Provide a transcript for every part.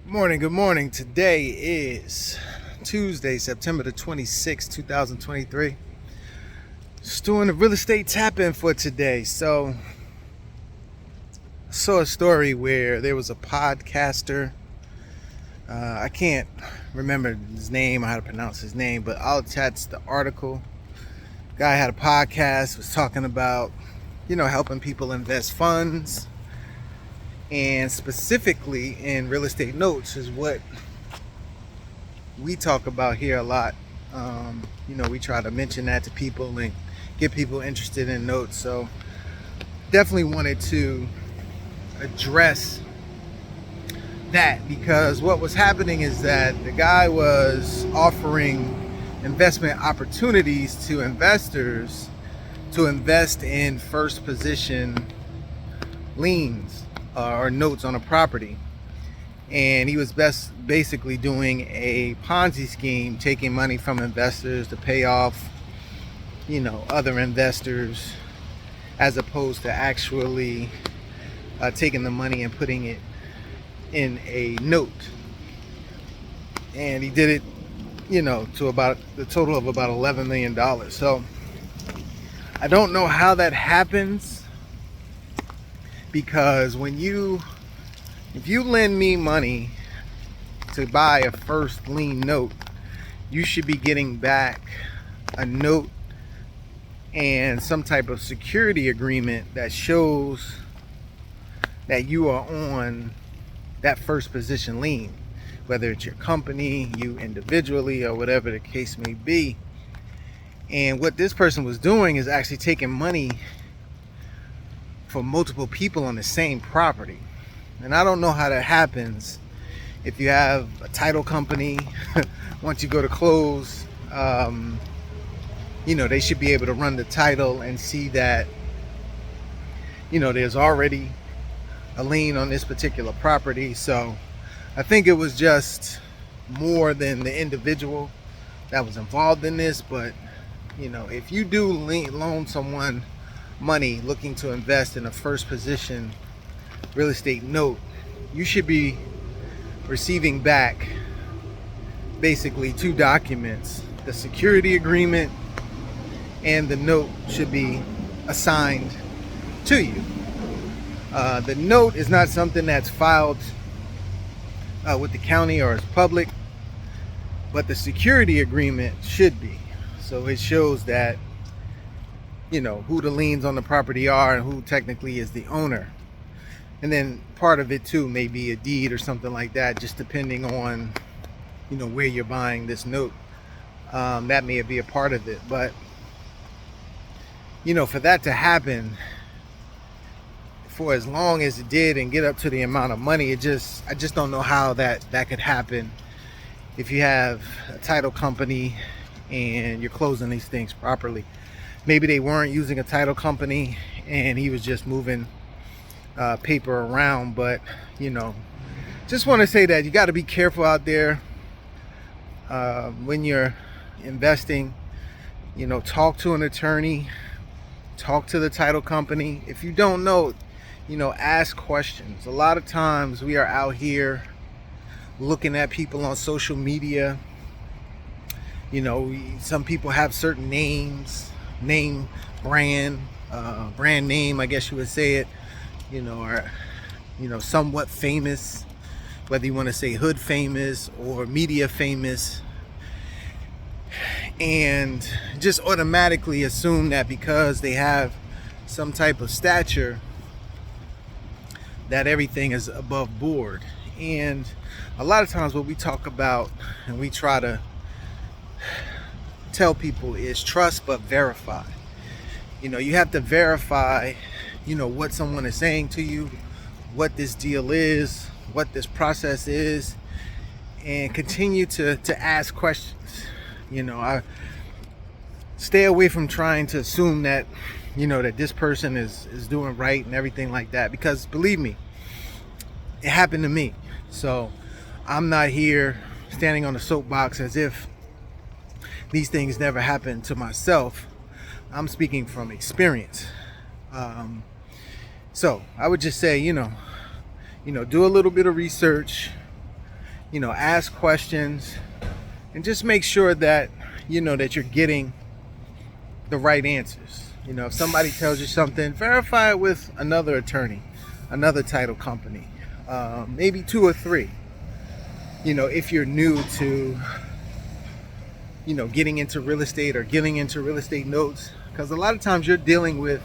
Good morning. Today is Tuesday, September the 26th, 2023. Just doing the real estate tap-in for today. So, I saw a story where there was a podcaster. I can't remember his name or how to pronounce his name, but I'll attach the article. Guy had a podcast, was talking about, helping people invest funds. And specifically in real estate notes is what we talk about here a lot. We try to mention that to people and get people interested in notes. So definitely wanted to address that, because what was happening is that the guy was offering investment opportunities to investors to invest in first position liens or notes on a property. And he was basically doing a Ponzi scheme, taking money from investors to pay off, other investors, as opposed to actually taking the money and putting it in a note. And he did it, to about the total of about $11 million. So I don't know how that happens, because if you lend me money to buy a first lien note, you should be getting back a note and some type of security agreement that shows that you are on that first position lien, whether it's your company, you individually, or whatever the case may be. And what this person was doing is actually taking money for multiple people on the same property. And I don't know how that happens. If you have a title company, once you go to close, they should be able to run the title and see that, there's already a lien on this particular property. So I think it was just more than the individual that was involved in this. But, if you do loan someone money looking to invest in a first position real estate note, you should be receiving back basically two documents. The security agreement and the note should be assigned to you. The note is not something that's filed with the county or is public, but the security agreement should be. So it shows that who the liens on the property are and who technically is the owner. And then part of it too may be a deed or something like that, just depending on where you're buying this note. That may be a part of it. But for that to happen for as long as it did and get up to the amount of money, I just don't know how that could happen if you have a title company and you're closing these things properly. Maybe they weren't using a title company and he was just moving paper around. But just want to say that you got to be careful out there when you're investing. Talk to an attorney, talk to the title company. If you don't know, ask questions. A lot of times we are out here looking at people on social media. Some people have certain brand name, I guess you would say it, or somewhat famous, whether you want to say hood famous or media famous, and just automatically assume that because they have some type of stature that everything is above board. And a lot of times what we talk about and we try to tell people is trust but verify. You have to verify what someone is saying to you, what this deal is, what this process is, and continue to ask questions. I stay away from trying to assume that that this person is doing right and everything like that, because believe me, it happened to me. So I'm not here standing on a soapbox as if these things never happened to myself. I'm speaking from experience. So I would just say, do a little bit of research, ask questions and just make sure that that you're getting the right answers. If somebody tells you something, verify it with another attorney, another title company, maybe two or three. If you're new to getting into real estate or getting into real estate notes, because a lot of times you're dealing with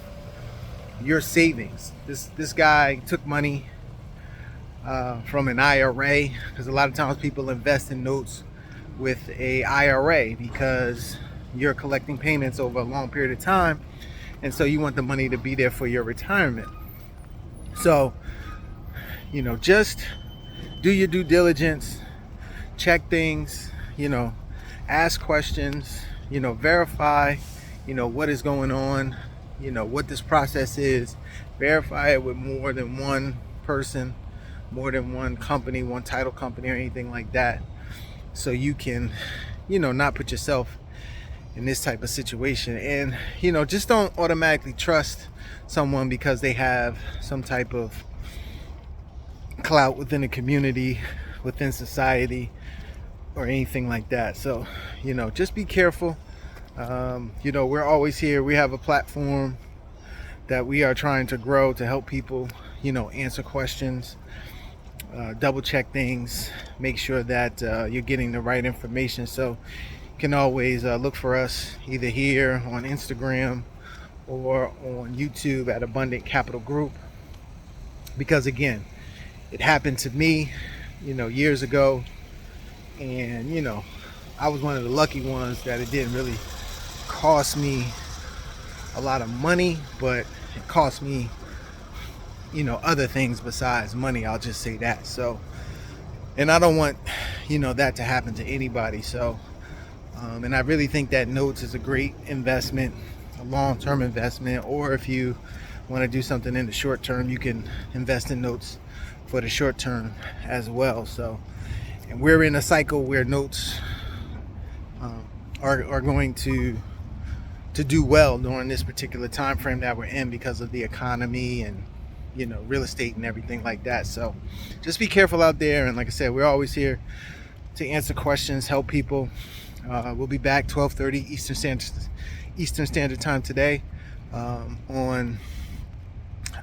your savings. This guy took money from an IRA, because a lot of times people invest in notes with a IRA because you're collecting payments over a long period of time, and so you want the money to be there for your retirement. So just do your due diligence, check things, ask questions, verify what is going on, what this process is. Verify it with more than one person, more than one company, one title company or anything like that, so you can not put yourself in this type of situation. And just don't automatically trust someone because they have some type of clout within the community, within society, or anything like that. So just be careful. We're always here. We have a platform that we are trying to grow to help people answer questions, double check things, make sure that you're getting the right information. So you can always look for us either here on Instagram or on YouTube at Abundant Capital Group, because again, it happened to me years ago, and I was one of the lucky ones that it didn't really cost me a lot of money, but it cost me other things besides money, I'll just say that. So, and I don't want that to happen to anybody. So and I really think that notes is a great investment, a long-term investment, or if you want to do something in the short term, you can invest in notes for the short term as well. So, and we're in a cycle where notes are going to do well during this particular time frame that we're in because of the economy and real estate and everything like that. So just be careful out there, and like I said, we're always here to answer questions, help people. We'll be back 12:30 Eastern Standard Time today on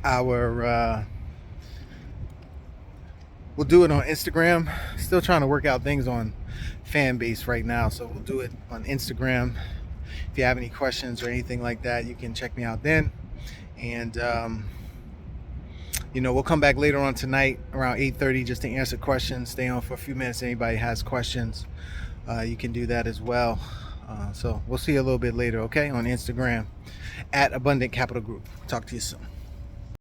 our we'll do it on Instagram. Still trying to work out things on fan base right now, so we'll do it on Instagram. If you have any questions or anything like that, you can check me out then. And we'll come back later on tonight around 8:30 just to answer questions. Stay on for a few minutes. Anybody has questions, you can do that as well. So we'll see you a little bit later, okay, on Instagram at Abundant Capital Group. Talk to you soon.